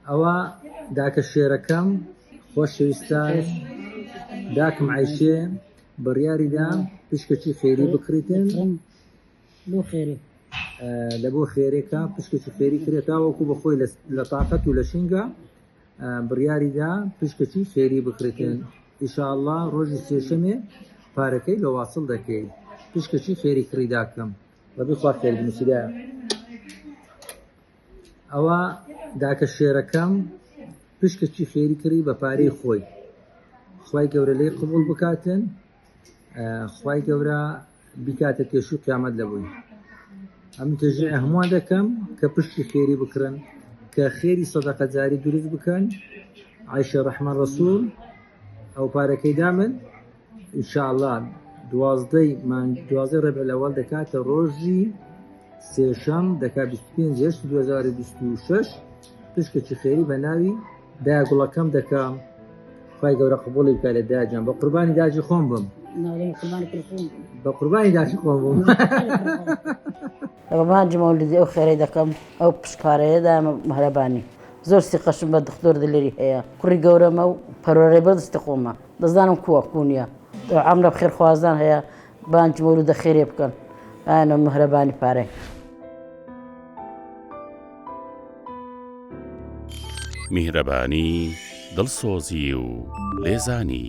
ئەوە داکە شێرەکەم خۆشەویستان داکم عەیشێ بڕیاریدا پشکێکی خێری بکڕیتن بۆ خێری لە بۆ خێرێکە پشکێکی خێری کرێتە وەکو بەخۆی لە تااقەت و لە شینگە بڕیاریدا پشکێکی خێری بکڕیتن ئیشاءالله ڕۆژی سێشەمێ پارەکەی لە واصل دەکەی پشکێکی خێری کڕی داکەم بەبێخوا خێر بنووسیدا ئەوە داکە شێرەکەم پشکێکی خێری کردی بە پارەی خۆی خوای گەورە لێی قبول بکاتن خوای گەورە بیکاتە پێش و قیامەت لەبووی ئەم تەژێ هەمووان دەکەم کە پشتی خێری بکڕن کە خێری سەدەقە جاری دروست بکەن عایشە ڕەحمە ڕەسوول ئەو پارەکەی دامن ئینشاءالله دوازدەی ڕەبیع الأول دەکاتە ڕۆژی سێشەم دەکات 25/2026 پشکێکی خێری بە ناوی دای گوڵەکەم دەکەم خوای گەورە قبوڵی بکات لە دایجان بە قوربانی داجی خۆم بم بە قوربانی داجی خۆم بم ڕۆژی مەولودی ئەو خێرەی دەکەم ئەو پشکارەیەدا مەهرەبانی زۆر سیقەشم بە دکتۆر دلێری هەیە کوڕی گەورەمە و پەروەردەی بەدەستی خۆمە دەزانم کووە کوونیە عەمرە بخێرخوازان هەیە بانگی مەولودە خێرێ بکەن ئایانە مەهرەبانی پارەی میهرەبانی دڵسۆزی و لێزانی